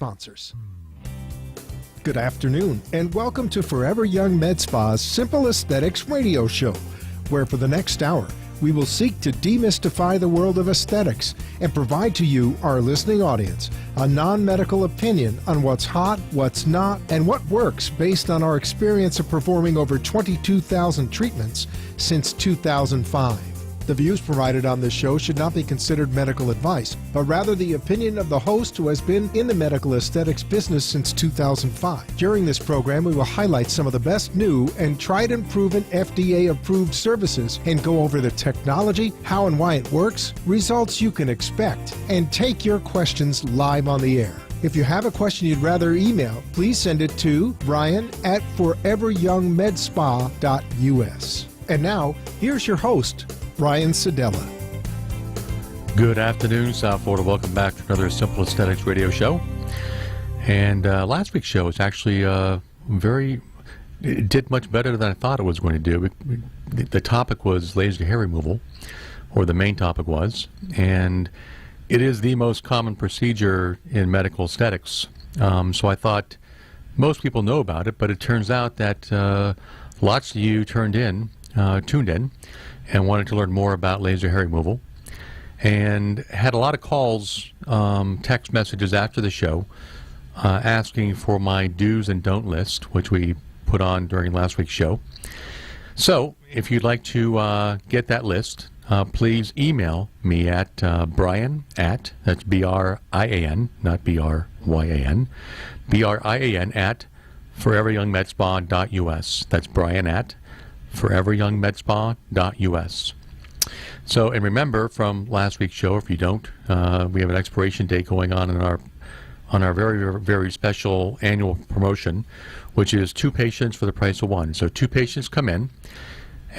sponsors. Good afternoon, and welcome to Forever Young Med Spa's Simple Aesthetics radio show, where for the next hour, we will seek to demystify the world of aesthetics and provide to you, our listening audience, a non-medical opinion on what's hot, what's not, and what works based on our experience of performing over 22,000 treatments since 2005. The views provided on this show should not be considered medical advice, but rather the opinion of the host who has been in the medical aesthetics business since 2005. During this program, we will highlight some of the best new and tried and proven FDA-approved services and go over the technology, how and why it works, results you can expect, and take your questions live on the air. If you have a question you'd rather email, please send it to brian@foreveryoungmedspa.us. And now, here's your host, Ryan Sedella. Good afternoon, South Florida. Welcome back to another Simple Aesthetics radio show. And last week's show is actually it did much better than I thought it was going to do. The topic was laser hair removal, or the main topic was, and it is the most common procedure in medical aesthetics. So I thought most people know about it, but it turns out that lots of you tuned in and wanted to learn more about laser hair removal, and had a lot of calls, text messages after the show asking for my do's and don't list, which we put on during last week's show. So if you'd like to get that list, please email me at Brian at, that's B-R-I-A-N, not B-R-Y-A-N, B-R-I-A-N at foreveryoungmedspa.us. That's Brian at foreveryoungmedspa.us. So, and remember from last week's show, if you don't, we have an expiration date going on our very, very special annual promotion, which is 2 patients for the price of 1. So 2 patients come in,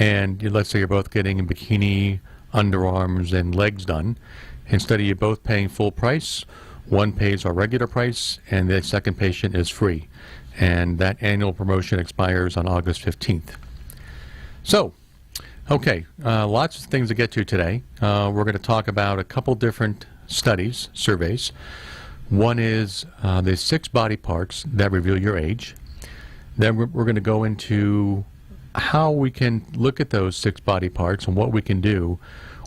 and let's say you're both getting bikini, underarms, and legs done. Instead of you both paying full price, one pays our regular price, and the second patient is free. And that annual promotion expires on August 15th. So, okay, lots of things to get to today. We're going to talk about a couple different studies, surveys. One is the 6 body parts that reveal your age. Then we're going to go into how we can look at those 6 body parts and what we can do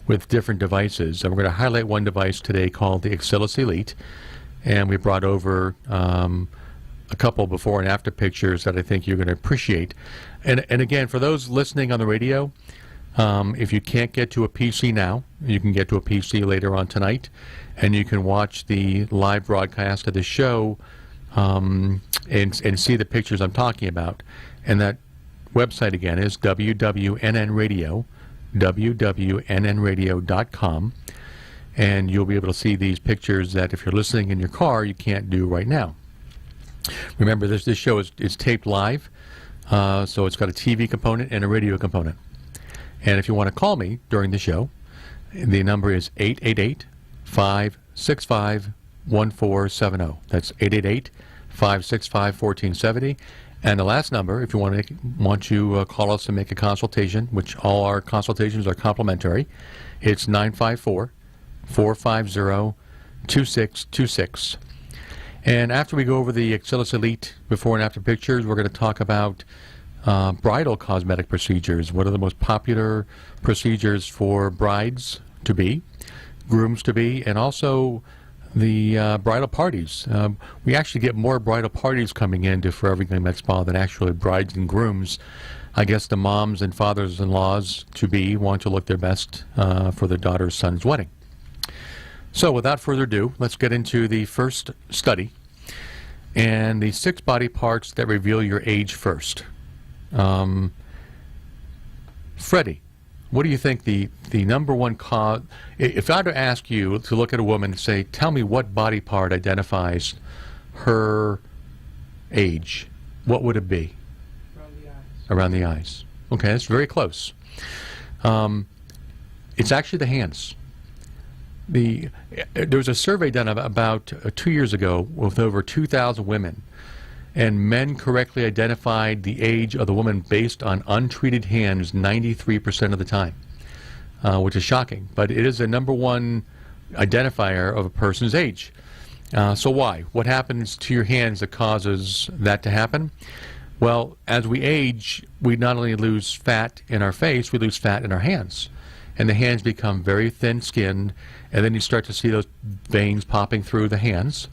with different devices. And we're going to highlight one device today called the Axillus Elite. And we brought over a couple before and after pictures that I think you're going to appreciate. And again, for those listening on the radio, if you can't get to a PC now, you can get to a PC later on tonight, and you can watch the live broadcast of the show and see the pictures I'm talking about. And that website again is www.nnradio.com, and you'll be able to see these pictures that if you're listening in your car, you can't do right now. Remember, this show is taped live, so it's got a TV component and a radio component. And if you want to call me during the show, the number is 888-565-1470. That's 888-565-1470. And the last number, if you want to call us and make a consultation, which all our consultations are complimentary, it's 954-450-2626. And after we go over the Axillus Elite before and after pictures, we're going to talk about bridal cosmetic procedures. What are the most popular procedures for brides to be, grooms to be, and also the bridal parties. We actually get more bridal parties coming into Forever Young Med Spa than actually brides and grooms. I guess the moms and fathers-in-laws to be want to look their best for their daughter's son's wedding. So without further ado, let's get into the first study and the 6 body parts that reveal your age first. Freddie, what do you think the number one cause, if I were to ask you to look at a woman and say, tell me what body part identifies her age, what would it be? Around the eyes. Around the eyes. Okay, that's very close. It's actually the hands. There was a survey done about 2 years ago with over 2,000 women, and men correctly identified the age of the woman based on untreated hands 93% of the time, which is shocking. But it is the number one identifier of a person's age. So why? What happens to your hands that causes that to happen? Well, as we age, we not only lose fat in our face, we lose fat in our hands. And the hands become very thin-skinned, and then you start to see those veins popping through the hands.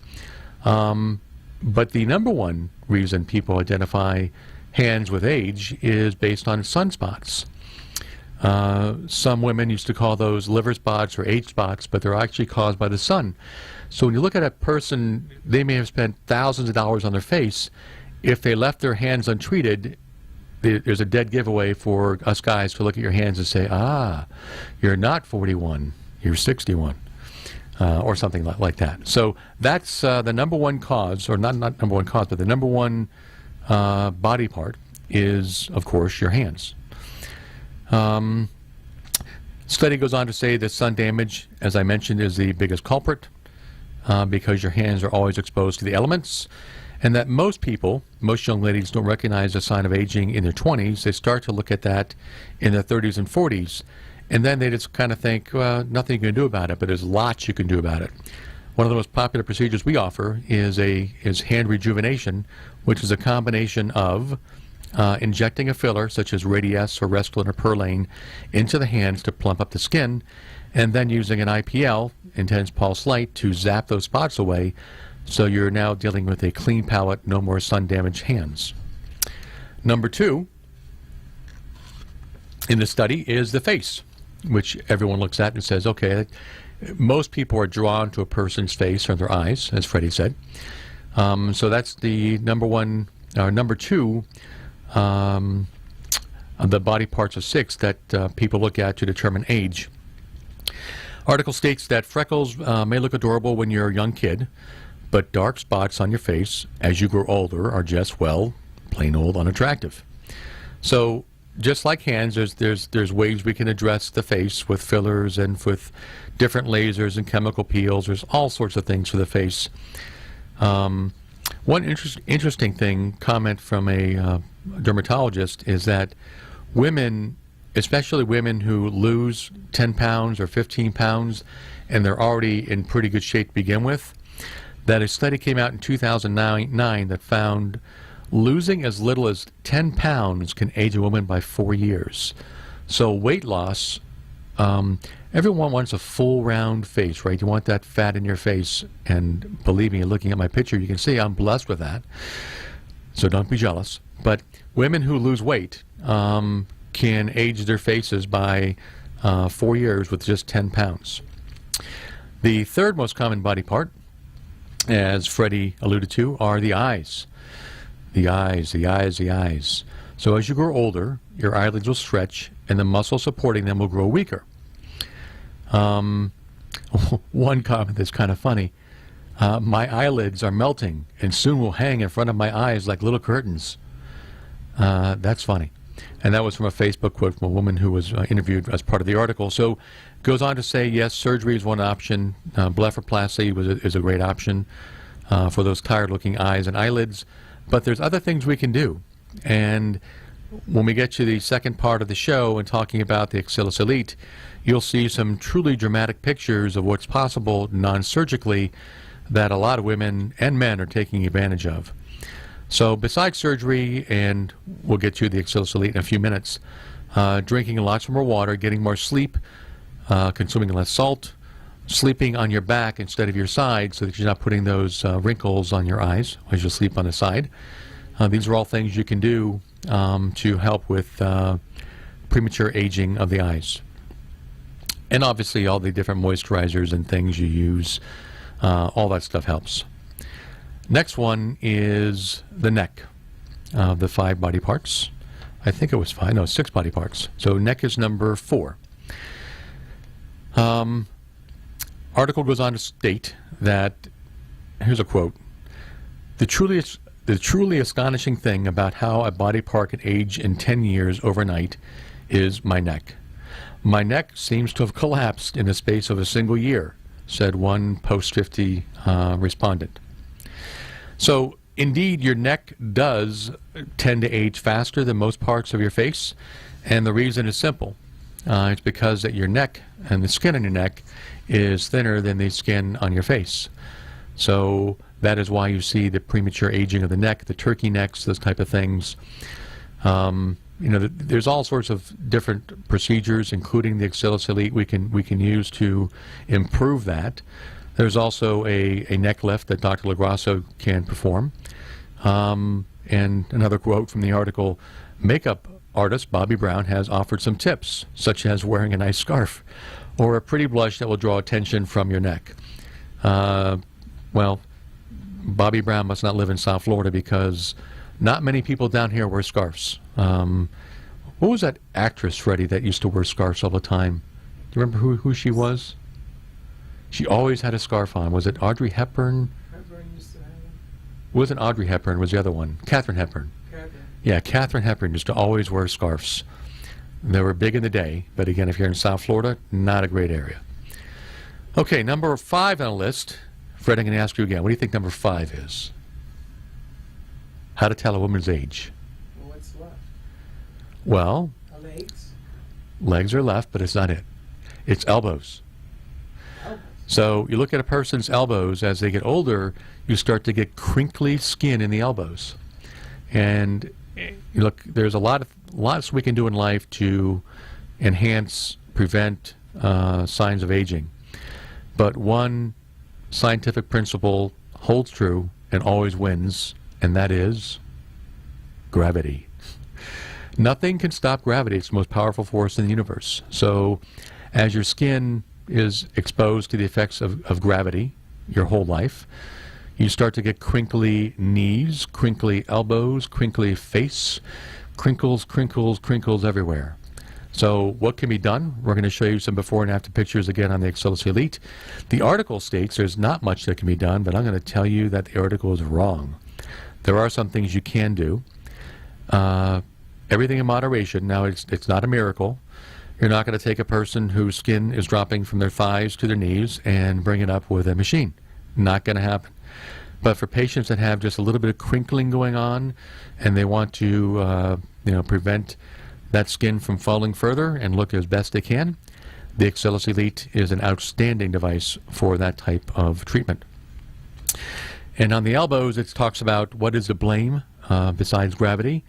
But the number one reason people identify hands with age is based on sunspots. Some women used to call those liver spots or age spots, but they're actually caused by the sun. So when you look at a person, they may have spent thousands of dollars on their face. If they left their hands untreated, there's a dead giveaway for us guys to look at your hands and say, you're not 41, you're 61, or something like that. So that's the number one cause, or not number one cause, but the number one body part is, of course, your hands. Study goes on to say that sun damage, as I mentioned, is the biggest culprit because your hands are always exposed to the elements, and that most people, most young ladies, don't recognize a sign of aging in their 20s. They start to look at that in their 30s and 40s, and then they just kind of think, well, nothing you can do about it, but there's lots you can do about it. One of the most popular procedures we offer is hand rejuvenation, which is a combination of injecting a filler such as Radiesse or Restylane or Perlane into the hands to plump up the skin, and then using an IPL, intense pulse light, to zap those spots away, so you're now dealing with a clean palate, no more sun-damaged hands. Number two in the study is the face, which everyone looks at and says, okay, most people are drawn to a person's face or their eyes, as Freddie said. So that's the number one, or number two, of the body parts of 6 that people look at to determine age. Article states that freckles may look adorable when you're a young kid, but dark spots on your face as you grow older are just, well, plain old unattractive. So just like hands, there's ways we can address the face with fillers and with different lasers and chemical peels. There's all sorts of things for the face. One interesting comment from a dermatologist is that women, especially women who lose 10 pounds or 15 pounds and they're already in pretty good shape to begin with, that a study came out in 2009 that found losing as little as 10 pounds can age a woman by 4 years. So weight loss, everyone wants a full round face, right? You want that fat in your face, and believe me, looking at my picture, you can see I'm blessed with that. So don't be jealous. But women who lose weight can age their faces by 4 years with just 10 pounds. The third most common body part, as Freddie alluded to, are the eyes. The eyes, the eyes, the eyes. So as you grow older, your eyelids will stretch and the muscle supporting them will grow weaker. One comment that's kind of funny. My eyelids are melting and soon will hang in front of my eyes like little curtains. That's funny. And that was from a Facebook quote from a woman who was interviewed as part of the article. So goes on to say, yes, surgery is one option. Blepharoplasty is a great option for those tired-looking eyes and eyelids. But there's other things we can do. And when we get to the second part of the show and talking about the Axillus Elite, you'll see some truly dramatic pictures of what's possible non-surgically that a lot of women and men are taking advantage of. So besides surgery, and we'll get to the Axillus Elite in a few minutes, drinking lots more water, getting more sleep, consuming less salt, sleeping on your back instead of your side so that you're not putting those wrinkles on your eyes as you sleep on the side. These are all things you can do to help with premature aging of the eyes. And obviously all the different moisturizers and things you use, all that stuff helps. Next one is the neck, the 5 body parts. I think it was 5, no, 6 body parts. So neck is number 4. Article goes on to state that, here's a quote, the truly astonishing thing about how a body part can age in 10 years overnight is my neck. My neck seems to have collapsed in the space of a single year, said one post-50 respondent. So indeed, your neck does tend to age faster than most parts of your face, and the reason is simple. It's because that your neck and the skin on your neck is thinner than the skin on your face. So that is why you see the premature aging of the neck, the turkey necks, those type of things. There's all sorts of different procedures, including the Axillus Elite, we can use to improve that. There's also a neck lift that Dr. LaGrasso can perform. And another quote from the article, makeup artist Bobbi Brown has offered some tips, such as wearing a nice scarf or a pretty blush that will draw attention from your neck. Well, Bobbi Brown must not live in South Florida because not many people down here wear scarves. What was that actress, Freddie, that used to wear scarves all the time? Do you remember who she was? She always had a scarf on. Was it Audrey Hepburn? Hepburn used to have them. It wasn't Audrey Hepburn, it was the other one. Katharine Hepburn. Yeah, Katharine Hepburn used to always wear scarves. They were big in the day, but again, if you're in South Florida, not a great area. Okay, number 5 on the list. Fred, I'm going to ask you again. What do you think number 5 is? How to tell a woman's age. Well, what's left? Well, The legs. legs are left, but it's not it. It's elbows. Elbows. So you look at a person's elbows as they get older, you start to get crinkly skin in the elbows. And you look, there's lots we can do in life to enhance, prevent signs of aging. But one scientific principle holds true and always wins, and that is gravity. Nothing can stop gravity. It's the most powerful force in the universe. So as your skin is exposed to the effects of gravity your whole life, you start to get crinkly knees, crinkly elbows, crinkly face, crinkles everywhere. So what can be done? We're going to show you some before and after pictures again on the Axillus Elite. The article states there's not much that can be done, but I'm going to tell you that the article is wrong. There are some things you can do. Everything in moderation. Now, it's not a miracle. You're not going to take a person whose skin is dropping from their thighs to their knees and bring it up with a machine. Not going to happen. But for patients that have just a little bit of crinkling going on and they want to prevent that skin from falling further and look as best they can, the Axillus Elite is an outstanding device for that type of treatment. And on the elbows, it talks about what is the blame besides gravity,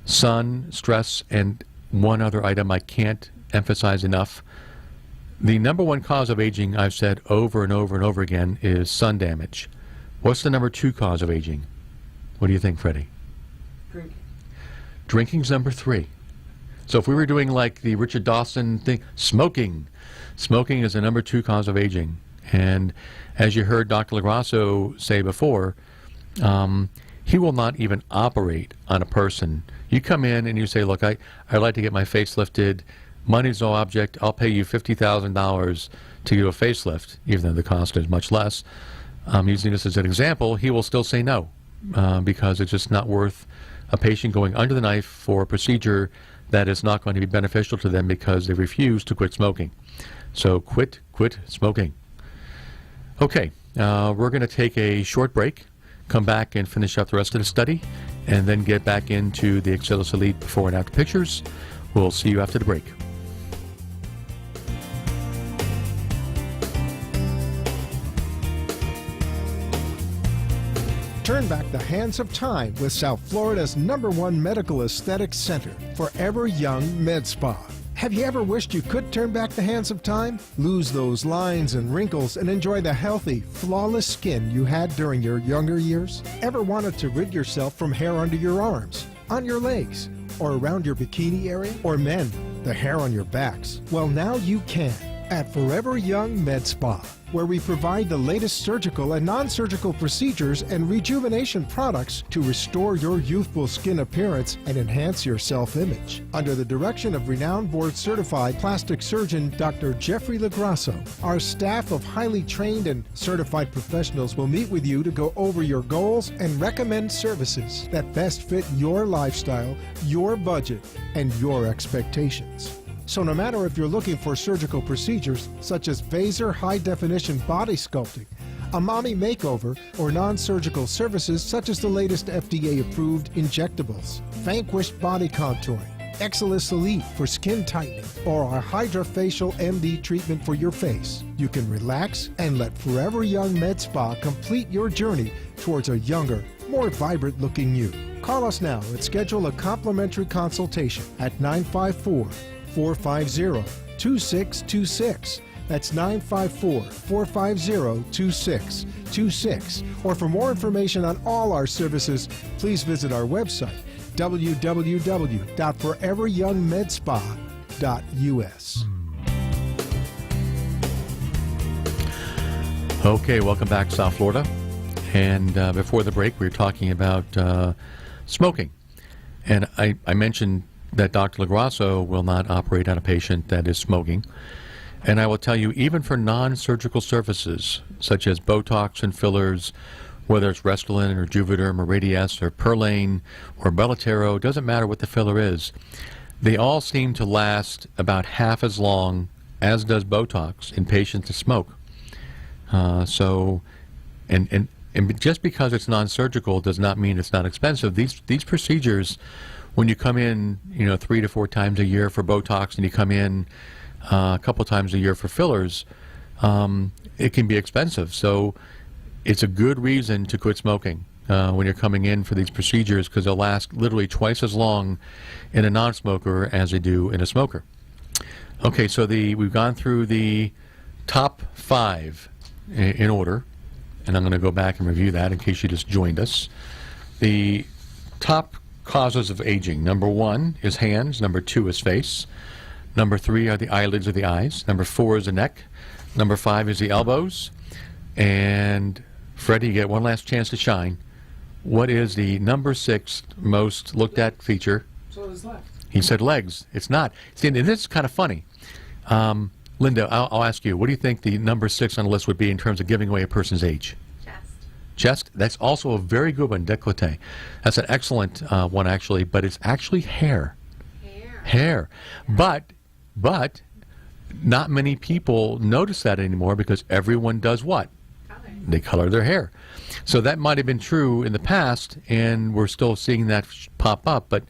sun, stress, and one other item I can't emphasize enough. The number one cause of aging, I've said over and over and over again, is sun damage. What's the number 2 cause of aging? What do you think, Freddie? Drinking. Drinking's number 3. So if we were doing like the Richard Dawson thing, smoking. Smoking is the number 2 cause of aging. And as you heard Dr. LaGrasso say before, he will not even operate on a person. You come in and you say, look, I'd like to get my face lifted. Money's no object. I'll pay you $50,000 to do a facelift, even though the cost is much less. I'm using this as an example. He will still say no because it's just not worth a patient going under the knife for a procedure that is not going to be beneficial to them because they refuse to quit smoking. So quit smoking. Okay, we're going to take a short break, come back and finish up the rest of the study, and then get back into the Axillus Elite before and after pictures. We'll see you after the break. Turn back the hands of time with South Florida's #1 medical aesthetics center, Forever Young Med Spa. Have you ever wished you could turn back the hands of time? Lose those lines and wrinkles and enjoy the healthy, flawless skin you had during your younger years? Ever wanted to rid yourself from hair under your arms, on your legs, or around your bikini area? Or men, the hair on your backs? Well, now you can at Forever Young Med Spa, where we provide the latest surgical and non-surgical procedures and rejuvenation products to restore your youthful skin appearance and enhance your self-image. Under the direction of renowned board-certified plastic surgeon Dr. Jeffrey LaGrasso, our staff of highly trained and certified professionals will meet with you to go over your goals and recommend services that best fit your lifestyle, your budget, and your expectations. So no matter if you're looking for surgical procedures such as Vaser high-definition body sculpting, a mommy makeover, or non-surgical services such as the latest FDA-approved injectables, Vanquish body contouring, Exilis Elite for skin tightening, or our Hydrafacial MD treatment for your face, you can relax and let Forever Young Med Spa complete your journey towards a younger, more vibrant looking you. Call us now and schedule a complimentary consultation at 954-450-2626. That's 954-450-2626. Or for more information on all our services, please visit our website, www.foreveryoungmedspa.us. Okay, welcome back, South Florida. And before the break, we were talking about smoking. And I mentioned that Dr. LaGrasso will not operate on a patient that is smoking. And I will tell you, even for non-surgical surfaces, such as Botox and fillers, whether it's Restylane or Juvederm or Radiesse or Perlane or Belotero, doesn't matter what the filler is, they all seem to last about half as long as does Botox in patients that smoke. And just because it's non-surgical does not mean it's not expensive. These procedures, when you come in, 3 to 4 times a year for Botox, and you come in a couple times a year for fillers, it can be expensive. So it's a good reason to quit smoking when you're coming in for these procedures, because they'll last literally twice as long in a non-smoker as they do in a smoker. Okay, so we've gone through the top 5 in order, and I'm going to go back and review that in case you just joined us. The top causes of aging: number 1 is hands, number 2 is face, number 3 are the eyelids of the eyes, number 4 is the neck, number 5 is the elbows. And Freddie, you get one last chance to shine. What is the number 6 most looked at feature? So it's left. He said legs. It's not. See, and this is kind of funny. Linda, I'll ask you, what do you think the number 6 on the list would be in terms of giving away a person's age? Chest. That's also a very good one. Décolleté. That's an excellent one, actually, but it's actually hair. Hair. But not many people notice that anymore, because everyone does what? They color their hair. So that might have been true in the past, and we're still seeing that pop up, but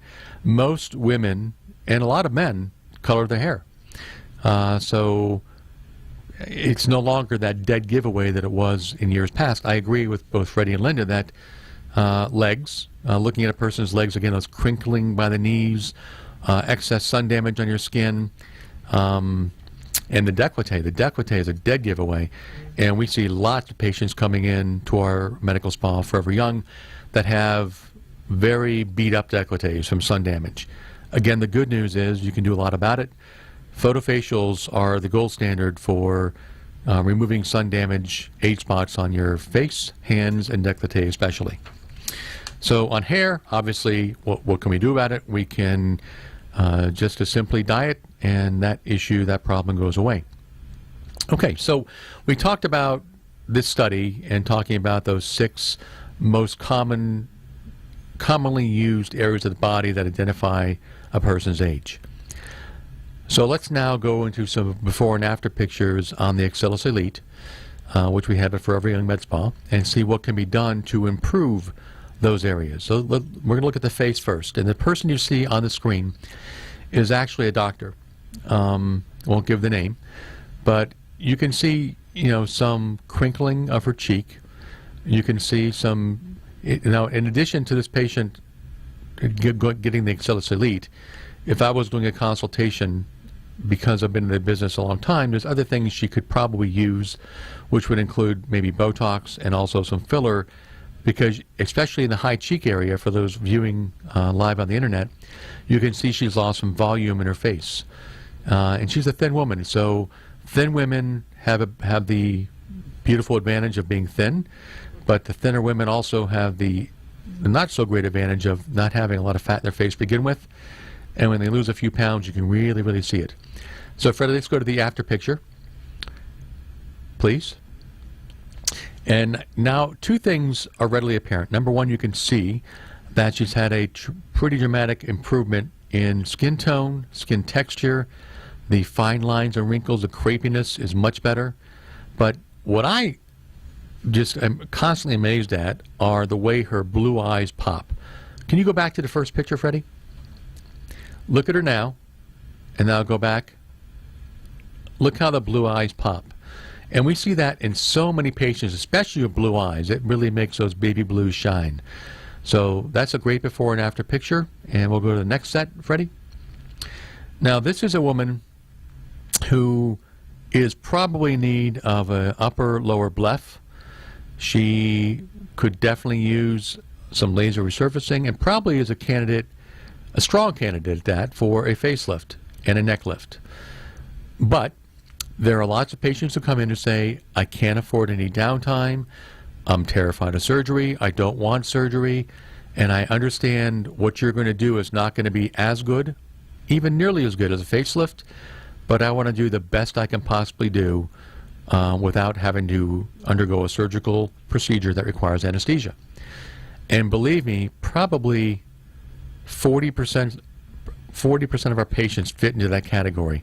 most women and a lot of men color their hair. So it's no longer that dead giveaway that it was in years past. I agree with both Freddie and Linda that legs, looking at a person's legs, again, those crinkling by the knees, excess sun damage on your skin, and the décolleté. The décolleté is a dead giveaway, and we see lots of patients coming in to our medical spa, Forever Young, that have very beat-up décolletés from sun damage. Again, the good news is you can do a lot about it. Photofacials are the gold standard for removing sun damage, age spots on your face, hands, and décolleté especially. So on hair, obviously, what can we do about it? We can just as simply diet, and that problem goes away. Okay, so we talked about this study and talking about those 6 most commonly used areas of the body that identify a person's age. So let's now go into some before and after pictures on the Exilis Elite, which we have at Forever Young Med Spa, and see what can be done to improve those areas. So we're going to look at the face first, and the person you see on the screen is actually a doctor. Won't give the name, but you can see, some crinkling of her cheek. You can see some, in addition to this patient getting the Exilis Elite, if I was doing a consultation, because I've been in the business a long time, there's other things she could probably use, which would include maybe Botox and also some filler, because especially in the high cheek area, for those viewing live on the internet, you can see she's lost some volume in her face. And she's a thin woman, so thin women have the beautiful advantage of being thin, but the thinner women also have the not so great advantage of not having a lot of fat in their face to begin with, and when they lose a few pounds, you can really, really see it. So Freddie, let's go to the after picture, please. And now 2 things are readily apparent. Number 1, you can see that she's had a pretty dramatic improvement in skin tone, skin texture. The fine lines and wrinkles, the crepiness is much better. But what I just am constantly amazed at are the way her blue eyes pop. Can you go back to the first picture, Freddie? Look at her now, and now go back. Look how the blue eyes pop. And we see that in so many patients, especially with blue eyes. It really makes those baby blues shine. So that's a great before and after picture. And we'll go to the next set, Freddie. Now, this is a woman who is probably in need of an upper-lower bleph. She could definitely use some laser resurfacing and probably is a candidate, a strong candidate at that, for a facelift and a neck lift. But there are lots of patients who come in and say, I can't afford any downtime, I'm terrified of surgery, I don't want surgery, and I understand what you're going to do is not going to be as good, even nearly as good as a facelift, but I want to do the best I can possibly do without having to undergo a surgical procedure that requires anesthesia. And believe me, probably 40% of our patients fit into that category.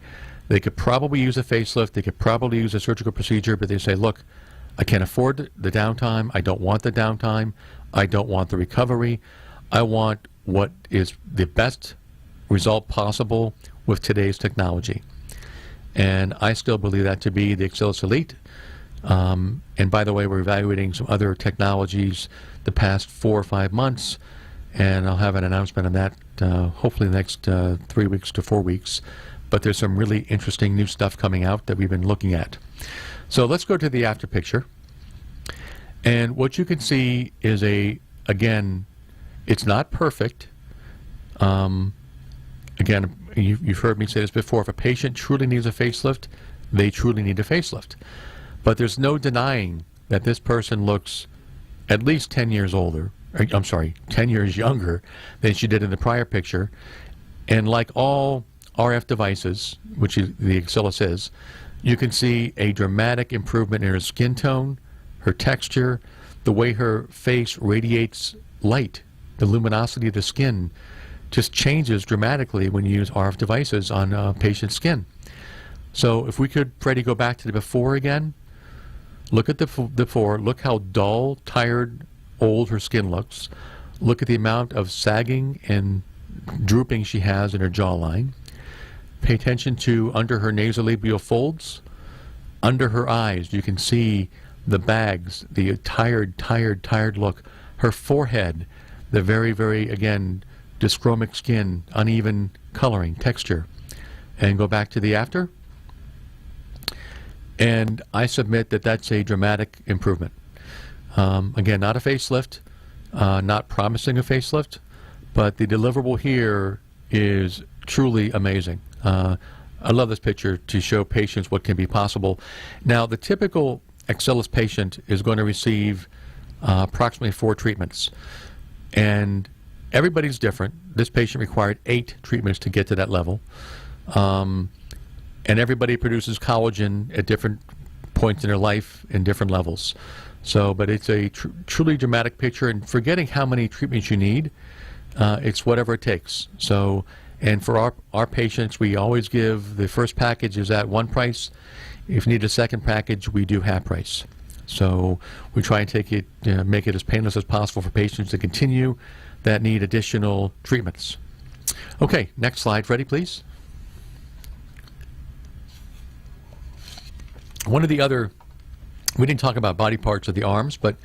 They could probably use a facelift, they could probably use a surgical procedure, but they say, look, I can't afford the downtime, I don't want the downtime, I don't want the recovery, I want what is the best result possible with today's technology. And I still believe that to be the Axillus Elite. And by the way, we're evaluating some other technologies the past 4 or 5 months, and I'll have an announcement on that hopefully in the next 3 weeks to 4 weeks. But there's some really interesting new stuff coming out that we've been looking at. So let's go to the after picture. And what you can see is again, it's not perfect. Again, you've heard me say this before, if a patient truly needs a facelift, they truly need a facelift. But there's no denying that this person looks at least 10 years older, 10 years younger than she did in the prior picture. And like all RF devices, which the Axillus is, you can see a dramatic improvement in her skin tone, her texture, the way her face radiates light, the luminosity of the skin just changes dramatically when you use RF devices on a patient's skin. So if we could, Freddie, go back to the before again, look at the before, look how dull, tired, old her skin looks. Look at the amount of sagging and drooping she has in her jawline. Pay attention to under her nasolabial folds. Under her eyes, you can see the bags, the tired look. Her forehead, the very, very, again, dyschromic skin, uneven coloring, texture. And go back to the after. And I submit that that's a dramatic improvement. Again, not a facelift, not promising a facelift, but the deliverable here is truly amazing. I love this picture to show patients what can be possible. Now, the typical Axillus patient is going to receive approximately 4 treatments. And everybody's different. This patient required 8 treatments to get to that level. And everybody produces collagen at different points in their life in different levels. So, but it's a truly dramatic picture, and forgetting how many treatments you need, it's whatever it takes. So, and for our patients, we always give the first package is at one price. If you need a second package, we do half price. So we try and take it, make it as painless as possible for patients to continue that need additional treatments. Okay, next slide, Freddie, please. One of the other, we didn't talk about body parts of the arms, but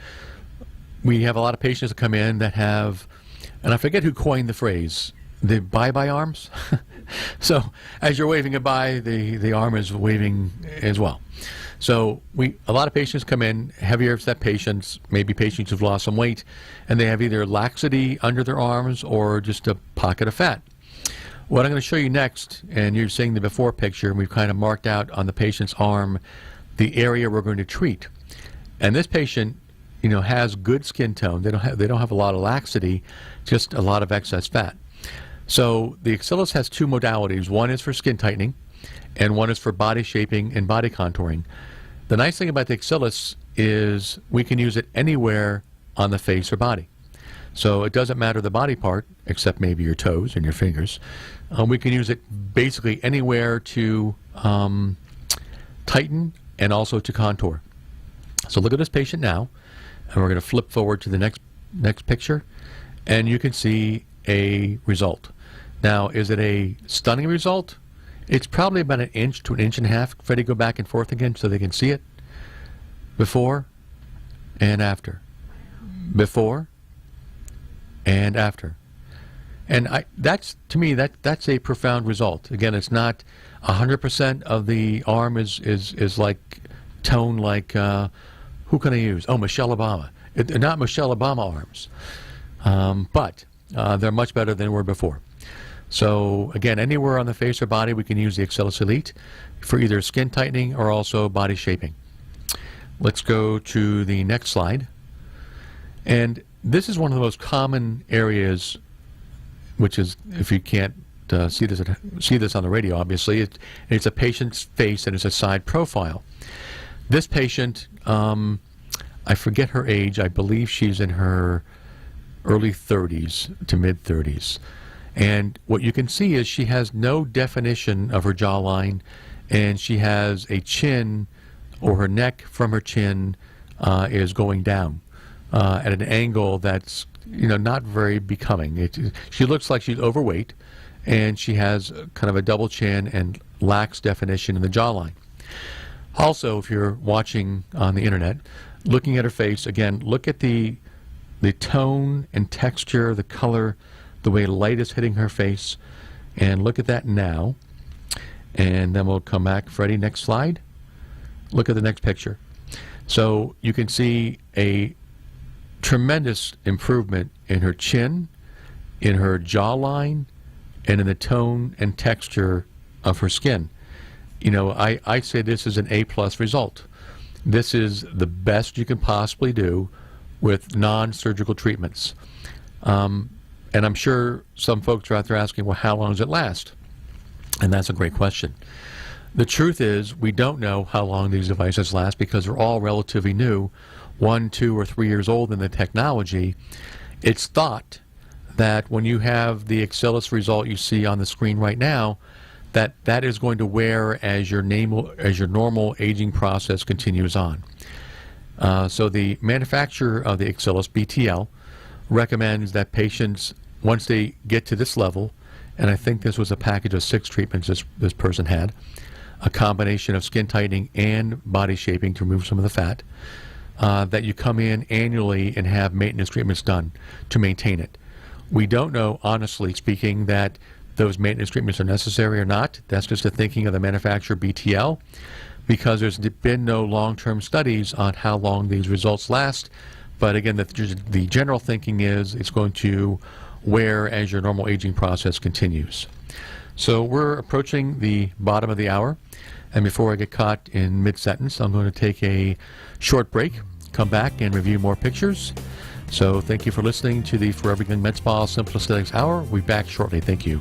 we have a lot of patients that come in that have, and I forget who coined the phrase, the bye-bye arms. So as you're waving goodbye, the arm is waving as well. So a lot of patients come in, heavier set patients, maybe patients who've lost some weight, and they have either laxity under their arms or just a pocket of fat. What I'm going to show you next, and you're seeing the before picture, and we've kind of marked out on the patient's arm the area we're going to treat. And this patient, has good skin tone. They don't have a lot of laxity, just a lot of excess fat. So the Axillus has 2 modalities. One is for skin tightening, and one is for body shaping and body contouring. The nice thing about the Axillus is we can use it anywhere on the face or body. So it doesn't matter the body part, except maybe your toes and your fingers. We can use it basically anywhere to tighten and also to contour. So look at this patient now, and we're going to flip forward to the next picture, and you can see a result. Now, is it a stunning result? It's probably about an inch to an inch and a half. Freddie, go back and forth again so they can see it. Before and after. Before and after. And that's, to me, that's a profound result. Again, it's not 100% of the arm is like tone like, who can I use? Oh, Michelle Obama. They're not Michelle Obama arms. But they're much better than they were before. So, again, anywhere on the face or body, we can use the Excellis Elite for either skin tightening or also body shaping. Let's go to the next slide. And this is one of the most common areas, which is, if you can't see this on the radio, obviously, it's a patient's face and it's a side profile. This patient, I forget her age. I believe she's in her early 30s to mid 30s. And what you can see is she has no definition of her jawline, and she has a chin, or her neck from her chin is going down at an angle that's, not very becoming. She looks like she's overweight, and she has kind of a double chin and lacks definition in the jawline. Also, if you're watching on the internet, looking at her face, again, look at the tone and texture, the color, the way light is hitting her face, and look at that now. And then we'll come back. Freddie, next slide. Look at the next picture. So you can see a tremendous improvement in her chin, in her jawline, and in the tone and texture of her skin. I say this is an A+ result. This is the best you can possibly do with non-surgical treatments. And I'm sure some folks are out there asking, well, how long does it last? And that's a great question. The truth is, we don't know how long these devices last because they're all relatively new, 1, 2, or 3 years old in the technology. It's thought that when you have the Excellis result you see on the screen right now, that is going to wear as your normal aging process continues on. So the manufacturer of the Excellis, BTL, recommends that patients, once they get to this level, and I think this was a package of 6 treatments this person had, a combination of skin tightening and body shaping to remove some of the fat, that you come in annually and have maintenance treatments done to maintain it. We don't know, honestly speaking, that those maintenance treatments are necessary or not. That's just the thinking of the manufacturer, BTL, because there's been no long-term studies on how long these results last. But again, the general thinking is it's going to wear as your normal aging process continues. So we're approaching the bottom of the hour, and before I get caught in mid-sentence, I'm going to take a short break, come back and review more pictures. So thank you for listening to the Forever Young Med Spa Simple Aesthetics Hour. We'll be back shortly. Thank you.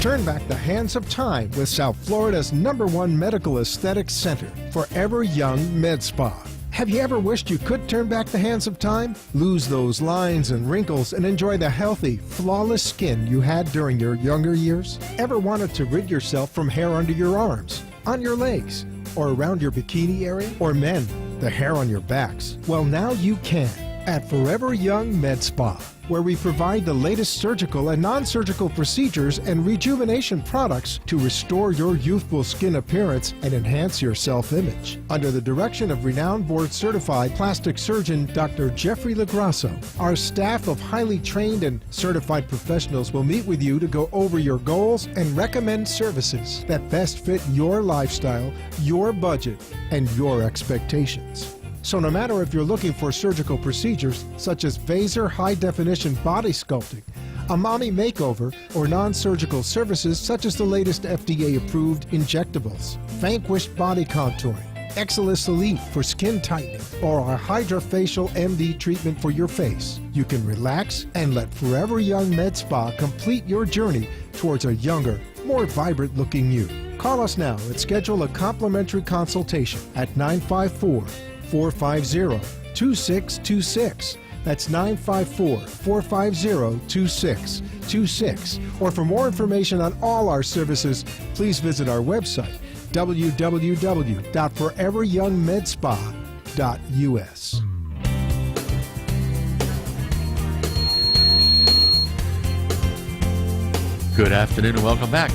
Turn back the hands of time with South Florida's #1 medical aesthetics center, Forever Young Med Spa. Have you ever wished you could turn back the hands of time? Lose those lines and wrinkles and enjoy the healthy, flawless skin you had during your younger years? Ever wanted to rid yourself from hair under your arms, on your legs, or around your bikini area? Or men, the hair on your backs? Well, now you can at Forever Young Med Spa, where we provide the latest surgical and non-surgical procedures and rejuvenation products to restore your youthful skin appearance and enhance your self-image. Under the direction of renowned board-certified plastic surgeon Dr. Jeffrey Lagrasso, our staff of highly trained and certified professionals will meet with you to go over your goals and recommend services that best fit your lifestyle, your budget, and your expectations. So no matter if you're looking for surgical procedures such as Vaser high-definition body sculpting, a mommy makeover, or non-surgical services such as the latest FDA-approved injectables, Vanquish body contouring, Excellis Elite for skin tightening, or our HydraFacial MD treatment for your face, you can relax and let Forever Young Med Spa complete your journey towards a younger, more vibrant-looking you. Call us now and schedule a complimentary consultation at 954-450-2626. That's 954-450-2626. Or for more information on all our services, please visit our website, www.foreveryoungmedspa.us. Good afternoon and welcome back.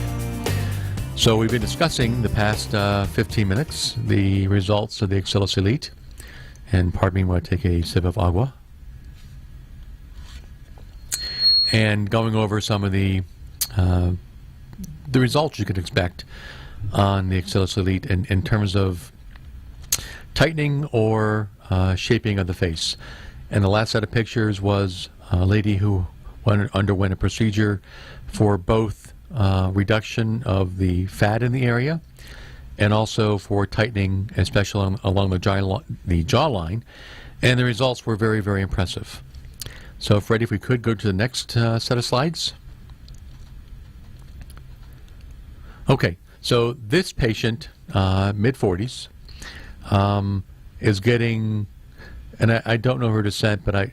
So we've been discussing the past 15 minutes the results of the Excellus Elite. And pardon me while I take a sip of agua. And going over some of the results you could expect on the Excellus Elite in terms of tightening or shaping of the face. And the last set of pictures was a lady who underwent a procedure for both reduction of the fat in the area and also for tightening, especially along the jawline. And the results were very, very impressive. So, Freddie, if we could go to the next set of slides. Okay, so this patient, mid-40s, is getting, and I don't know her descent, but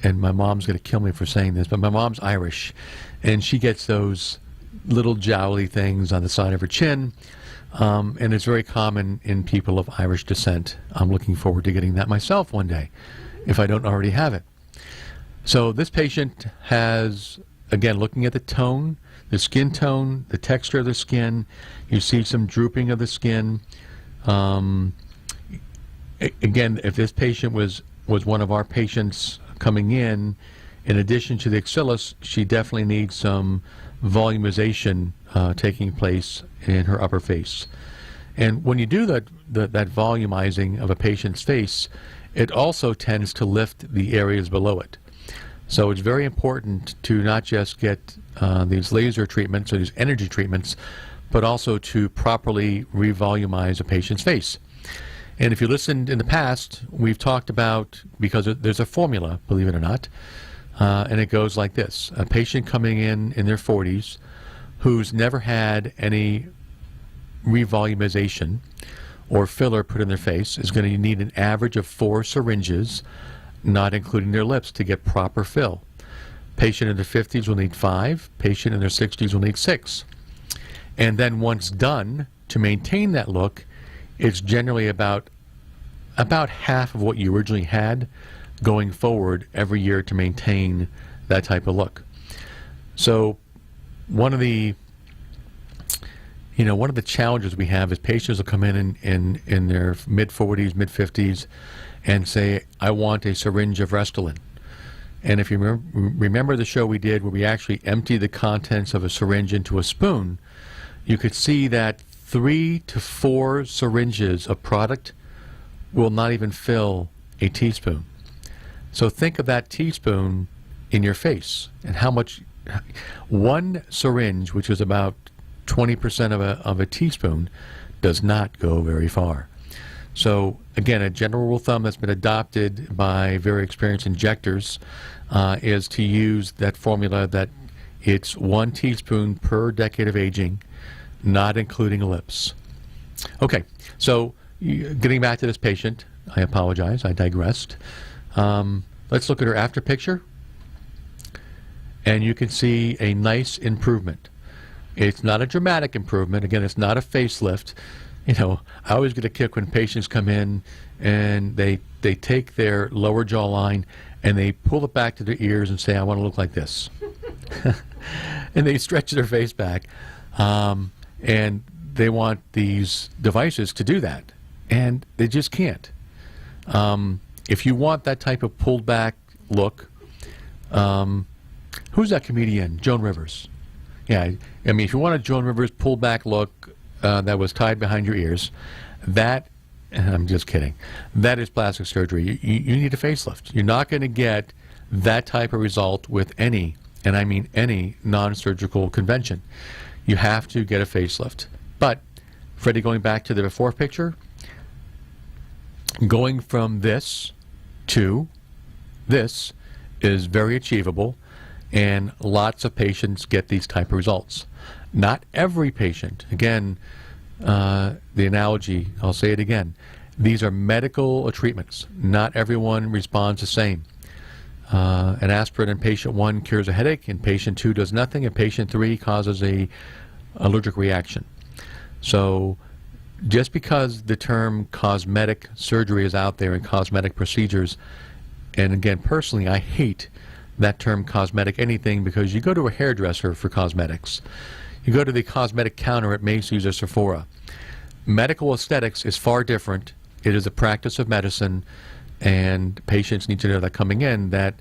and my mom's going to kill me for saying this, but my mom's Irish, and she gets those little jowly things on the side of her chin, and it's very common in people of Irish descent. I'm looking forward to getting that myself one day, if I don't already have it. So this patient has, again, looking at the tone, the skin tone, the texture of the skin, you see some drooping of the skin. Again, if this patient was one of our patients coming in addition to the Excellus, she definitely needs some volumization taking place in her upper face. And when you do that volumizing of a patient's face, it also tends to lift the areas below it. So it's very important to not just get these laser treatments or these energy treatments, but also to properly revolumize a patient's face. And if you listened in the past, we've talked about, because there's a formula, believe it or not, and it goes like this. A patient coming in their 40s who's never had any revolumization or filler put in their face is going to need an average of 4 syringes, not including their lips, to get proper fill. Patient in their 50s will need 5. Patient in their 60s will need 6. And then once done, to maintain that look, it's generally about half of what you originally had going forward every year to maintain that type of look. So one of the challenges we have is patients will come in their mid-40s, mid-50s and say, I want a syringe of Restylane. And if you remember the show we did where we actually emptied the contents of a syringe into a spoon, you could see that 3 to 4 syringes of product will not even fill a teaspoon. So think of that teaspoon in your face and how much one syringe, which is about 20% of a teaspoon, does not go very far. So again, a general rule of thumb that's been adopted by very experienced injectors is to use that formula that it's 1 teaspoon per decade of aging, not including lips. Okay, so getting back to this patient, I apologize, I digressed. Let's look at her after picture. And you can see a nice improvement. It's not a dramatic improvement. Again, it's not a facelift. You know, I always get a kick when patients come in and they take their lower jawline and they pull it back to their ears and say, I want to look like this. And they stretch their face back. And they want these devices to do that. And they just can't. If you want that type of pulled back look, who's that comedian? Joan Rivers. Yeah, I mean, if you want a Joan Rivers pulled back look that was tied behind your ears, that, and I'm just kidding, that is plastic surgery. You need a facelift. You're not going to get that type of result with any, and I mean any, non-surgical convention. You have to get a facelift. But, Freddie, going back to the before picture, going from this to this is very achievable, and lots of patients get these type of results. Not every patient. Again, the analogy, I'll say it again, these are medical treatments. Not everyone responds the same. An aspirin in patient 1 cures a headache, and patient 2 does nothing, and patient 3 causes a allergic reaction. So just because the term cosmetic surgery is out there and cosmetic procedures, and again, personally, I hate that term cosmetic anything because you go to a hairdresser for cosmetics. You go to the cosmetic counter at Macy's or Sephora. Medical aesthetics is far different. It is a practice of medicine, and patients need to know that coming in that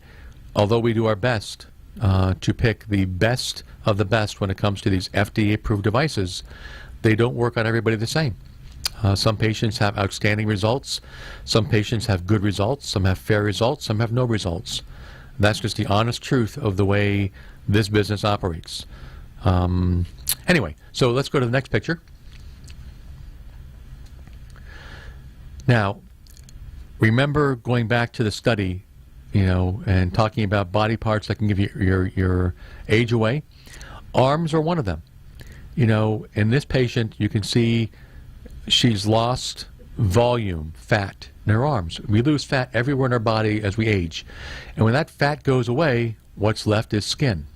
although we do our best to pick the best of the best when it comes to these FDA-approved devices, they don't work on everybody the same. Some patients have outstanding results. Some patients have good results. Some have fair results. Some have no results. That's just the honest truth of the way this business operates. Anyway, so let's go to the next picture. Now, remember going back to the study, and talking about body parts that can give you your age away? Arms are one of them. In this patient, you can see she's lost volume, fat in her arms. We lose fat everywhere in our body as we age. And when that fat goes away, what's left is skin.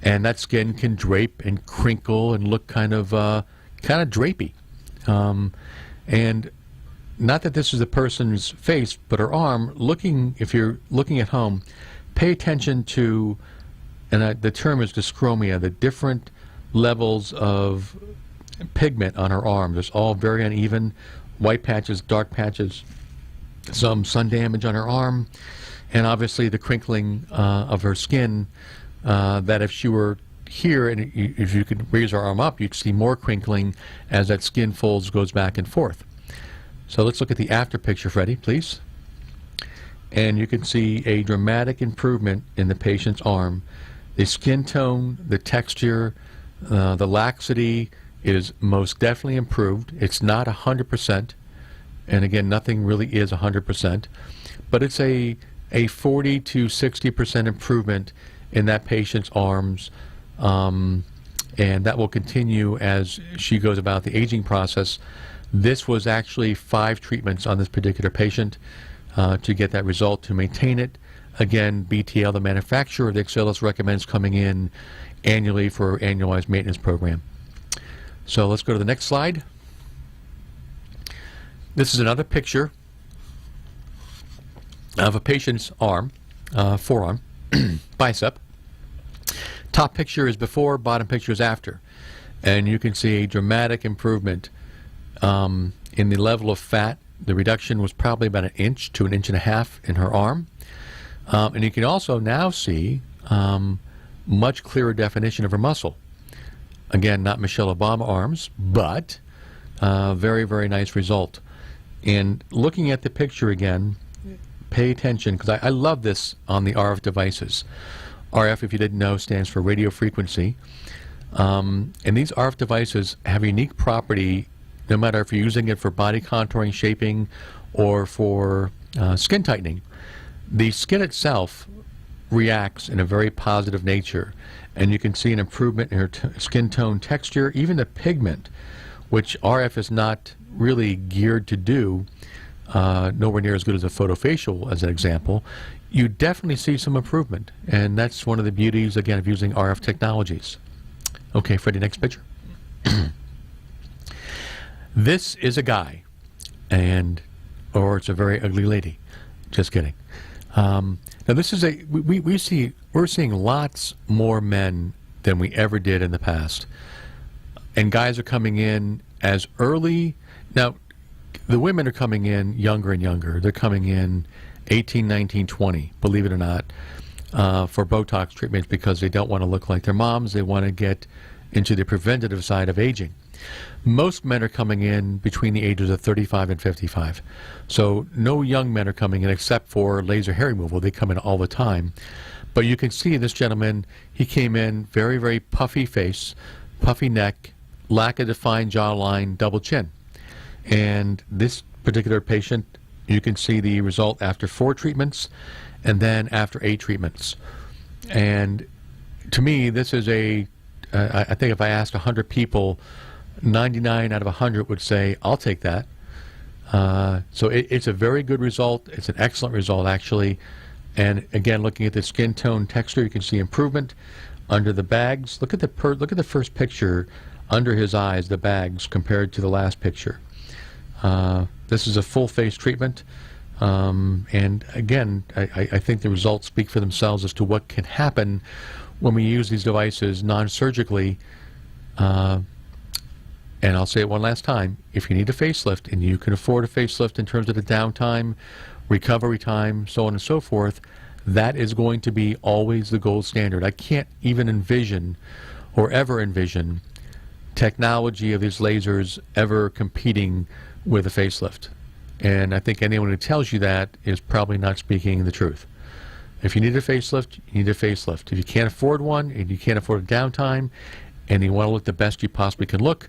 And that skin can drape and crinkle and look kind of drapey. And not that this is the person's face, but her arm, if you're looking at home, pay attention to, and the term is dyschromia, the different levels of pigment on her arm. It's all very uneven, white patches, dark patches, some sun damage on her arm, and obviously the crinkling of her skin, that if she were here and if you could raise her arm up, you'd see more crinkling as that skin folds goes back and forth. So let's look at the after picture, Freddie, please. And you can see a dramatic improvement in the patient's arm. The skin tone, the texture, the laxity is most definitely improved. It's not 100%, and again, nothing really is 100%, but it's a 40 to 60% improvement in that patient's arms, and that will continue as she goes about the aging process. This was actually 5 treatments on this particular patient to get that result, to maintain it. Again, BTL, the manufacturer of the Axelis, recommends coming in annually for annualized maintenance program. So let's go to the next slide. This is another picture of a patient's arm, forearm, bicep. Top picture is before, bottom picture is after. And you can see a dramatic improvement in the level of fat. The reduction was probably about 1 inch to 1.5 inches in her arm. And you can also now see much clearer definition of her muscle. Again, not Michelle Obama arms, but very, very nice result. And looking at the picture again, pay attention, because I love this on the RF devices. RF, if you didn't know, stands for radio frequency. And these RF devices have a unique property, no matter if you're using it for body contouring, shaping, or for skin tightening. The skin itself reacts in a very positive nature, and you can see an improvement in her skin tone texture, even the pigment, which RF is not really geared to do, nowhere near as good as a photofacial as an example. You definitely see some improvement, and that's one of the beauties, again, of using RF technologies. Okay, Freddie, next picture. This is a guy, or it's a very ugly lady. Just kidding. Now this is we're seeing lots more men than we ever did in the past, and guys are coming in as early. Now the women are coming in younger and younger. They're coming in 18, 19, 20, believe it or not, for Botox treatments because they don't want to look like their moms. They want to get into the preventative side of aging. Most men are coming in between the ages of 35 and 55. So no young men are coming in except for laser hair removal. They come in all the time. But you can see this gentleman, he came in very, very puffy face, puffy neck, lack of defined jawline, double chin. And this particular patient, you can see the result after 4 treatments and then after 8 treatments. And to me, this is I think if I asked 100 people, 99 out of 100 would say, I'll take that. So it's a very good result. It's an excellent result, actually. And again, looking at the skin tone texture, you can see improvement under the bags. Look at the first picture under his eyes, the bags, compared to the last picture. This is a full face treatment. And again, I think the results speak for themselves as to what can happen when we use these devices non-surgically. And I'll say it one last time, if you need a facelift and you can afford a facelift in terms of the downtime, recovery time, so on and so forth, that is going to be always the gold standard. I can't even envision or ever envision technology of these lasers ever competing with a facelift. And I think anyone who tells you that is probably not speaking the truth. If you need a facelift, you need a facelift. If you can't afford one and you can't afford a downtime and you want to look the best you possibly can look,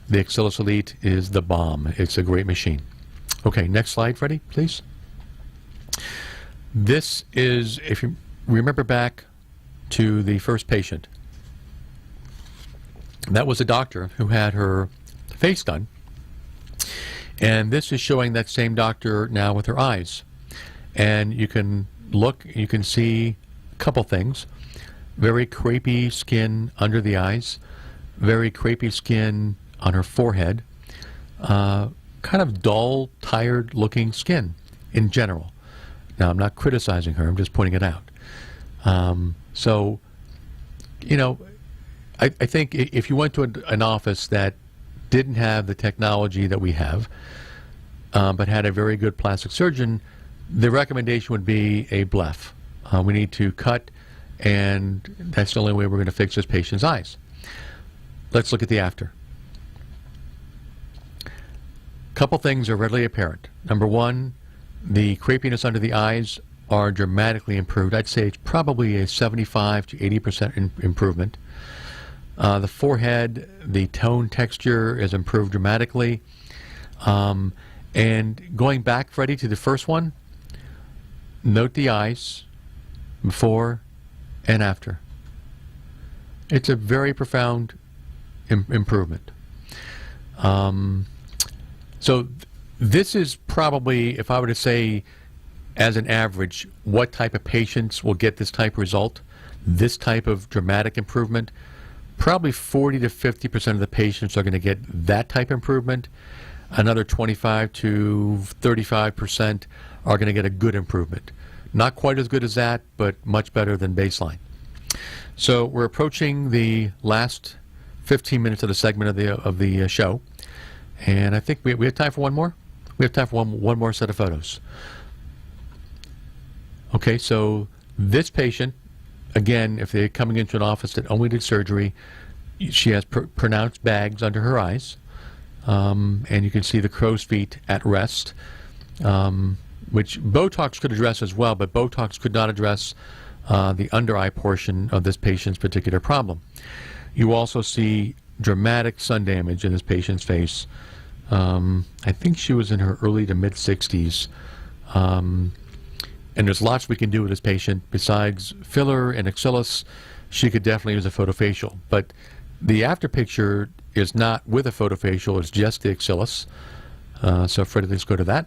the Axelis Elite is the bomb. It's a great machine. Okay, next slide, Freddie, please. This is, if you remember back to the first patient, that was a doctor who had her face done. And this is showing that same doctor now with her eyes. And you can look, you can see a couple things. Very crepey skin under the eyes, very crepey skin on her forehead, kind of dull, tired looking skin in general. Now, I'm not criticizing her, I'm just pointing it out. So, you know, I think if you went to an office that didn't have the technology that we have, but had a very good plastic surgeon, the recommendation would be a bleph. We need to cut, and that's the only way we're going to fix this patient's eyes. Let's look at the after. Couple things are readily apparent. Number one, the crepiness under the eyes are dramatically improved. I'd say it's probably a 75 to 80% improvement. The forehead, the tone texture is improved dramatically. And going back, Freddie, to the first one, note the eyes before and after. It's a very profound improvement. So this is probably, if I were to say as an average, what type of patients will get this type of result, this type of dramatic improvement, probably 40 to 50% of the patients are going to get that type of improvement. Another 25 to 35% are going to get a good improvement. Not quite as good as that, but much better than baseline. So we're approaching the last 15 minutes of the segment of the show. And I think we have time for one more? We have time for one more set of photos. Okay, so this patient, again, if they're coming into an office that only did surgery, she has pronounced bags under her eyes. And you can see the crow's feet at rest, which Botox could address as well, but Botox could not address the under eye portion of this patient's particular problem. You also see dramatic sun damage in this patient's face. I think she was in her early to mid 60s. And there's lots we can do with this patient. Besides filler and Axelis, she could definitely use a photofacial. But the after picture is not with a photofacial, it's just the Axelis. So Freddie, let's go to that.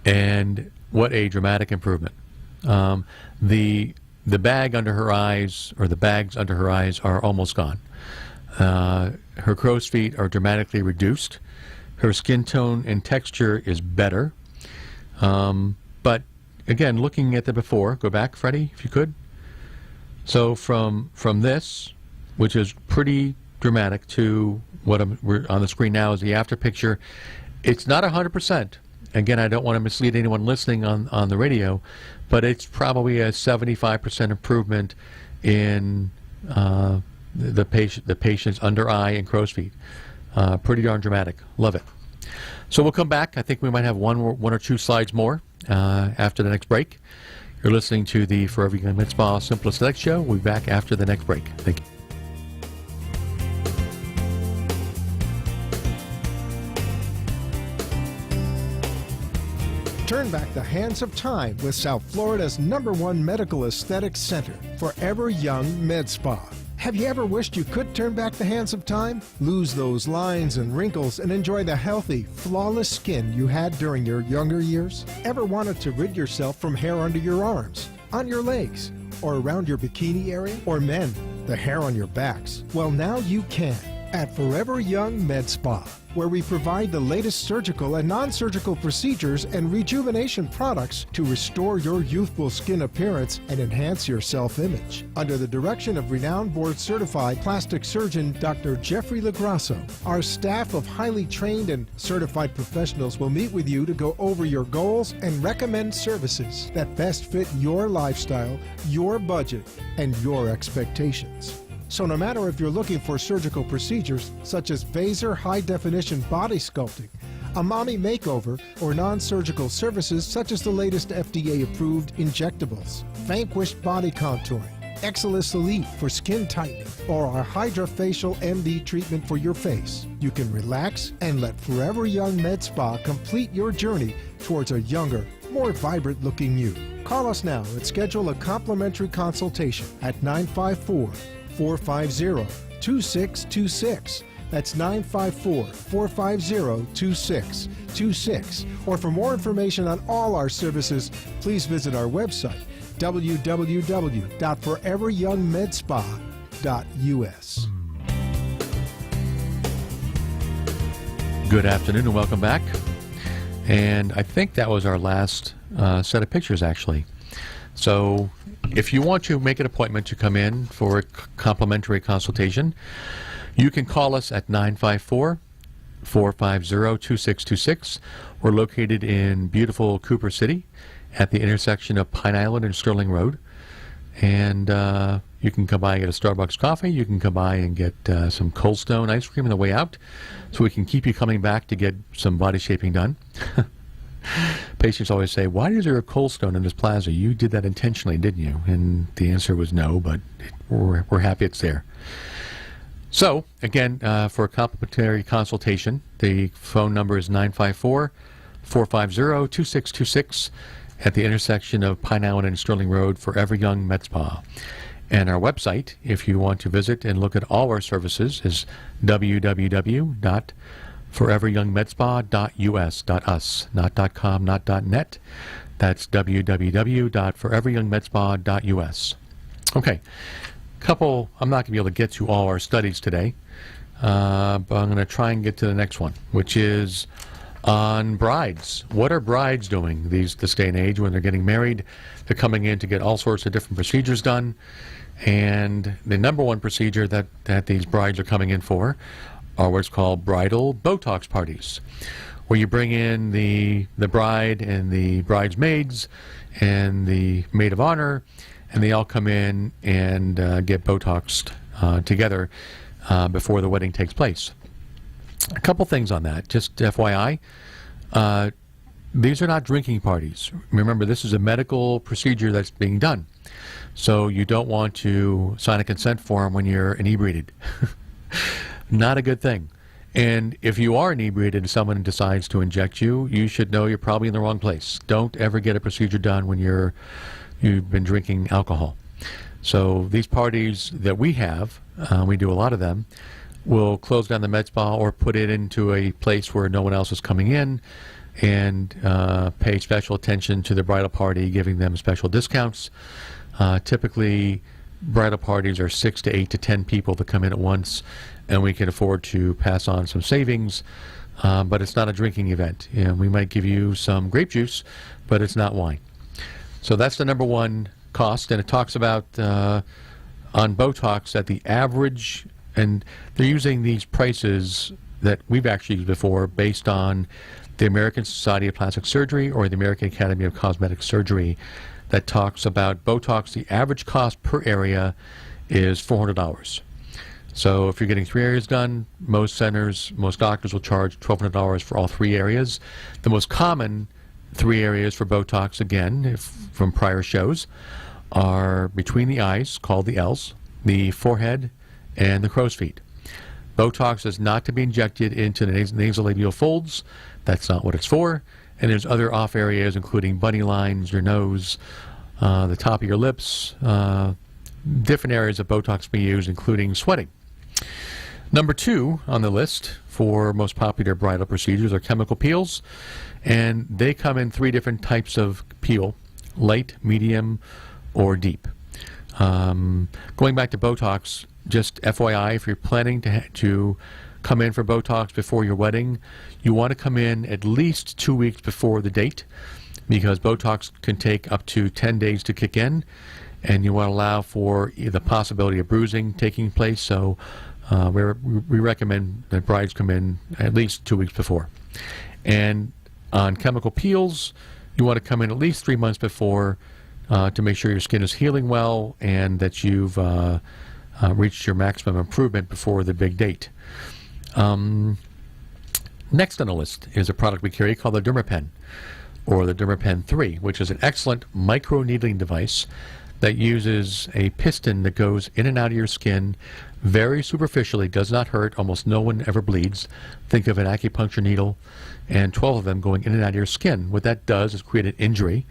And what a dramatic improvement. The bag under her eyes, or the bags under her eyes, are almost gone. Her crow's feet are dramatically reduced. Her skin tone and texture is better. But again, looking at the before, go back, Freddie, if you could. So from this, which is pretty dramatic, to what we're on the screen now is the after picture. It's not 100%. Again, I don't want to mislead anyone listening on the radio, but it's probably a 75% improvement in the patient's under eye and crow's feet. Pretty darn dramatic. Love it. So we'll come back. I think we might have one or two slides more after the next break. You're listening to the Forever Young Med Spa Simple Aesthetics Show. We'll be back after the next break. Thank you. Turn back the hands of time with South Florida's #1 medical aesthetics center, Forever Young Med Spa. Have you ever wished you could turn back the hands of time? Lose those lines and wrinkles and enjoy the healthy, flawless skin you had during your younger years? Ever wanted to rid yourself from hair under your arms, on your legs, or around your bikini area? Or men, the hair on your backs? Well, now you can. at Forever Young Med Spa, where we provide the latest surgical and non-surgical procedures and rejuvenation products to restore your youthful skin appearance and enhance your self-image. Under the direction of renowned board-certified plastic surgeon Dr. Jeffrey Lagrasso, our staff of highly trained and certified professionals will meet with you to go over your goals and recommend services that best fit your lifestyle, your budget, and your expectations. So no matter if you're looking for surgical procedures such as Vaser high-definition body sculpting, a mommy makeover, or non-surgical services such as the latest FDA-approved injectables, Vanquish body contouring, Exilis Elite for skin tightening, or our Hydrafacial MD treatment for your face, you can relax and let Forever Young Med Spa complete your journey towards a younger, more vibrant-looking you. Call us now and schedule a complimentary consultation at 954-450-2626. That's 954-450-2626. Or for more information on all our services, please visit our website, www.foreveryoungmedspa.us. Good afternoon and welcome back. And I think that was our last set of pictures, actually. So if you want to make an appointment to come in for a complimentary consultation, you can call us at 954-450-2626. We're located in beautiful Cooper City at the intersection of Pine Island and Sterling Road. And you can come by and get a Starbucks coffee. You can come by and get some Cold Stone ice cream on the way out, so we can keep you coming back to get some body shaping done. Patients always say, why is there a Cold Stone in this plaza? You did that intentionally, didn't you? And the answer was no, but we're happy it's there. So, again, for a complimentary consultation, the phone number is 954-450-2626 at the intersection of Pine Island and Sterling Road, Forever Young Med Spa. And our website, if you want to visit and look at all our services, is www.foreveryoungmedspa.us, not .com, not .net. That's www.foreveryoungmedspa.us. Okay, I'm not going to be able to get to all our studies today, but I'm going to try and get to the next one, which is on brides. What are brides doing this day and age when they're getting married? They're coming in to get all sorts of different procedures done. And the number one procedure that these brides are coming in for are what's called bridal Botox parties, where you bring in the bride and the bridesmaids and the maid of honor, and they all come in and get Botoxed together before the wedding takes place. A couple things on that, just FYI. These are not drinking parties. Remember, this is a medical procedure that's being done. So you don't want to sign a consent form when you're inebriated. Not a good thing. And if you are inebriated and someone decides to inject you, you should know you're probably in the wrong place. Don't ever get a procedure done when you've been drinking alcohol. So these parties that we have, we do a lot of them, will close down the med spa or put it into a place where no one else is coming in, and pay special attention to the bridal party, giving them special discounts. Typically, bridal parties are 6 to 8 to 10 people that come in at once, and we can afford to pass on some savings, but it's not a drinking event. We might give you some grape juice, but it's not wine. So that's the number one cost, and it talks about on Botox that the average, and they're using these prices that we've actually used before based on the American Society of Plastic Surgery or the American Academy of Cosmetic Surgery, that talks about Botox. The average cost per area is $400. So if you're getting 3 areas done, most centers, most doctors will charge $1,200 for all 3 areas. The most common 3 areas for Botox, again, from prior shows, are between the eyes, called the L's, the forehead, and the crow's feet. Botox is not to be injected into the nasolabial folds. That's not what it's for. And there's other off areas, including bunny lines, your nose, the top of your lips, different areas of Botox can be used, including sweating. Number 2 on the list for most popular bridal procedures are chemical peels, and they come in 3 different types of peel: light, medium, or deep. Going back to Botox, just FYI, if you're planning to come in for Botox before your wedding, you want to come in at least 2 weeks before the date, because Botox can take up to 10 days to kick in, and you want to allow for the possibility of bruising taking place. So we recommend that brides come in at least 2 weeks before. And on chemical peels, you want to come in at least 3 months before to make sure your skin is healing well and that you've reached your maximum improvement before the big date. Next on the list is a product we carry called the Dermapen, or the Dermapen 3, which is an excellent micro-needling device that uses a piston that goes in and out of your skin very superficially, does not hurt, almost no one ever bleeds. Think of an acupuncture needle and 12 of them going in and out of your skin. What that does is create an injury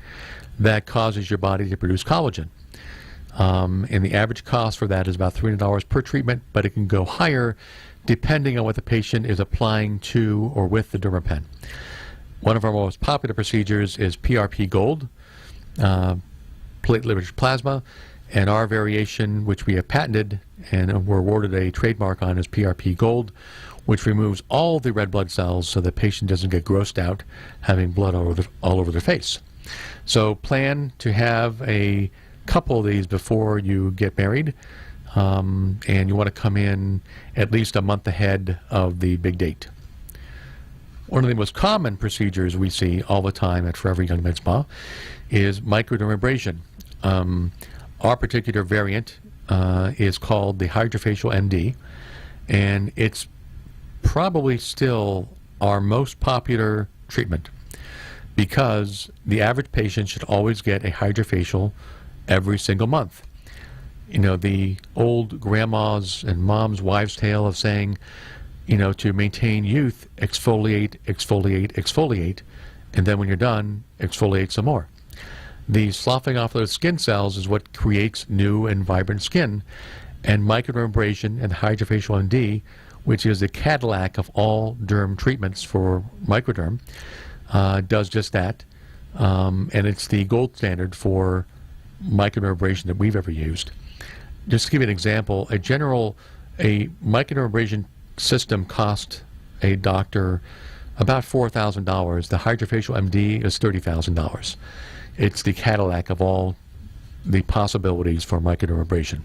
that causes your body to produce collagen. And the average cost for that is about $300 per treatment, but it can go higher depending on what the patient is applying to or with the Dermapen. One of our most popular procedures is PRP Gold, platelet-rich plasma, and our variation, which we have patented and were awarded a trademark on, is PRP Gold, which removes all the red blood cells so the patient doesn't get grossed out having blood all over their face. So plan to have a couple of these before you get married, and you want to come in at least a month ahead of the big date. One of the most common procedures we see all the time at Forever Young Med Spa is microdermabrasion. Our particular variant is called the Hydrofacial MD, and it's probably still our most popular treatment because the average patient should always get a hydrofacial every single month. You know, the old grandma's and mom's wives' tale of saying, you know, to maintain youth, exfoliate, exfoliate, exfoliate, and then when you're done, exfoliate some more. The sloughing off those skin cells is what creates new and vibrant skin, and microdermabrasion and Hydrofacial MD, which is the Cadillac of all derm treatments for microderm, does just that, and it's the gold standard for microdermabrasion that we've ever used. Just to give you an example, a microdermabrasion system costs a doctor about $4,000. The Hydrofacial MD is $30,000. It's the Cadillac of all the possibilities for microdermabrasion.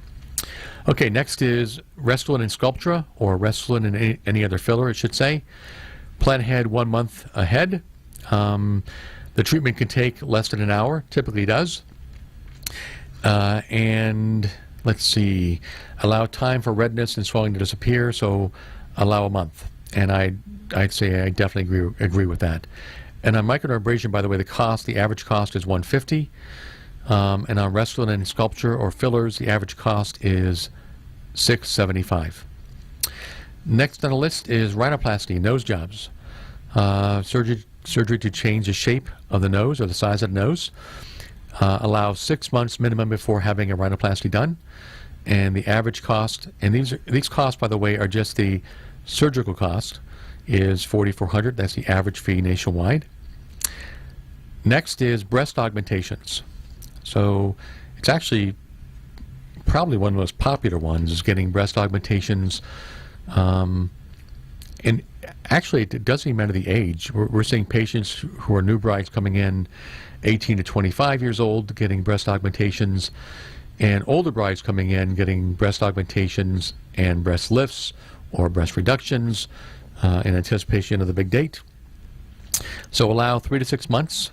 Okay, next is Restylane and Sculptra, or Restylane and any other filler, it should say. Plan ahead 1 month ahead. The treatment can take less than an hour, typically does. And let's see, allow time for redness and swelling to disappear, so allow a month. And I'd say I definitely agree with that. And on microdermabrasion, by the way, the average cost is $150. And on Restylane and Sculptra or fillers, the average cost is $675. Next on the list is rhinoplasty, nose jobs. Surgery to change the shape of the nose or the size of the nose. Allow 6 months minimum before having a rhinoplasty done. And the average cost, and these costs, by the way, are just the surgical cost, is $4,400. That's the average fee nationwide. Next is breast augmentations. So it's actually probably one of the most popular ones, is getting breast augmentations. And actually, it doesn't even matter the age. We're seeing patients who are new brides coming in 18 to 25 years old getting breast augmentations, and older brides coming in getting breast augmentations and breast lifts or breast reductions in anticipation of the big date. So allow 3 to 6 months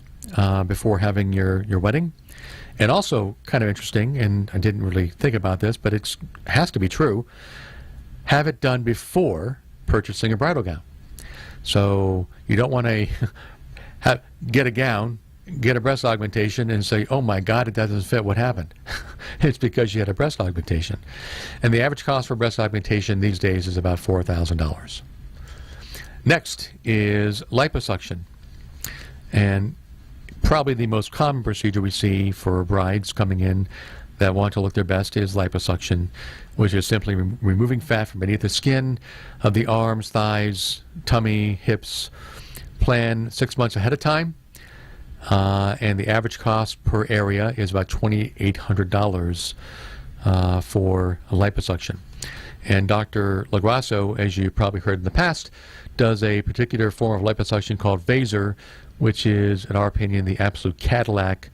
before having your wedding. And also, kind of interesting, and I didn't really think about this, but it has to be true, have it done before purchasing a bridal gown. So you don't want to get a gown, get a breast augmentation, and say, oh my God, it doesn't fit, what happened? It's because you had a breast augmentation. And the average cost for breast augmentation these days is about $4,000. Next is liposuction. And probably the most common procedure we see for brides coming in that want to look their best is liposuction, which is simply removing fat from beneath the skin of the arms, thighs, tummy, hips. Plan 6 months ahead of time, and the average cost per area is about $2,800 for liposuction. And Dr. LaGrasso, as you probably heard in the past, does a particular form of liposuction called Vaser, which is, in our opinion, the absolute Cadillac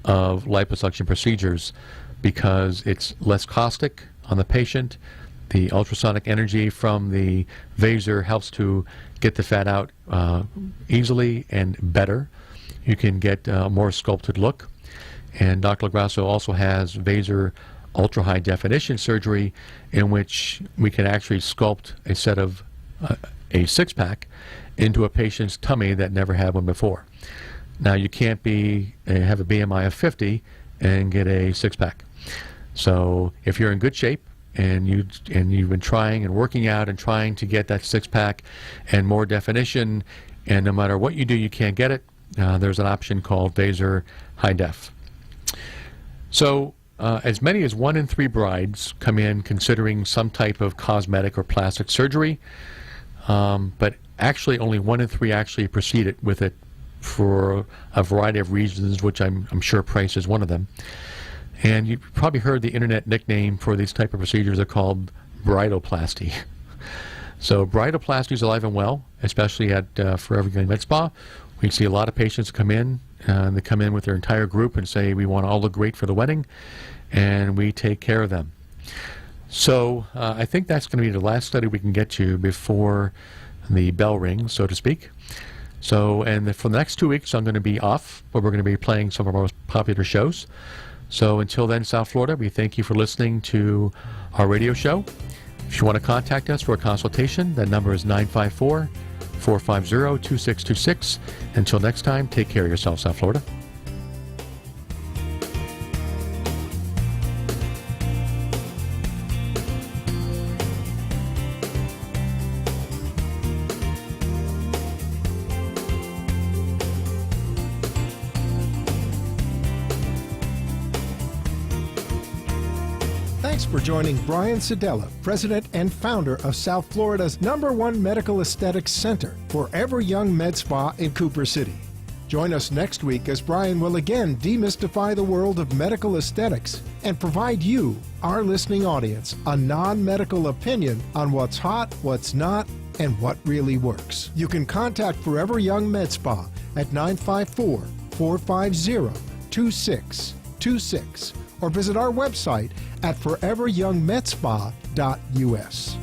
of liposuction procedures because it's less caustic on the patient. The ultrasonic energy from the Vaser helps to get the fat out easily and better. You can get a more sculpted look. And Dr. LaGrasso also has Vaser ultra high definition surgery in which we can actually sculpt a set of a six-pack into a patient's tummy that never had one before. Now you can't have a BMI of 50 and get a six-pack. So if you're in good shape and you've been trying and working out and trying to get that six-pack and more definition, and no matter what you do you can't get it, there's an option called Vaser High Def. So as many as 1 in 3 brides come in considering some type of cosmetic or plastic surgery, but actually only 1 in 3 actually proceeded with it for a variety of reasons, which I'm sure price is one of them. And you've probably heard the internet nickname for these type of procedures are called bridoplasty. So bridoplasty is alive and well, especially at Forever Young Med Spa. We see a lot of patients come in, and they come in with their entire group and say, we want to all look great for the wedding, and we take care of them. So I think that's going to be the last study we can get to before the bell rings, so to speak. So, and for the next 2 weeks, I'm going to be off, but we're going to be playing some of our most popular shows. So until then, South Florida, we thank you for listening to our show. If you want to contact us for a consultation, that number is 954-450-2626. Until next time, take care of yourself, South Florida. Thanks for joining Brian Sedella, President and founder of South Florida's #1 medical aesthetics center, Forever Young Med Spa in Cooper City. Join us next week as Brian will again demystify the world of medical aesthetics and provide you, our listening audience, a non-medical opinion on what's hot, what's not, and what really works. You can contact Forever Young Med Spa at 954-450-2626 or visit our website at foreveryoungmedspa.us.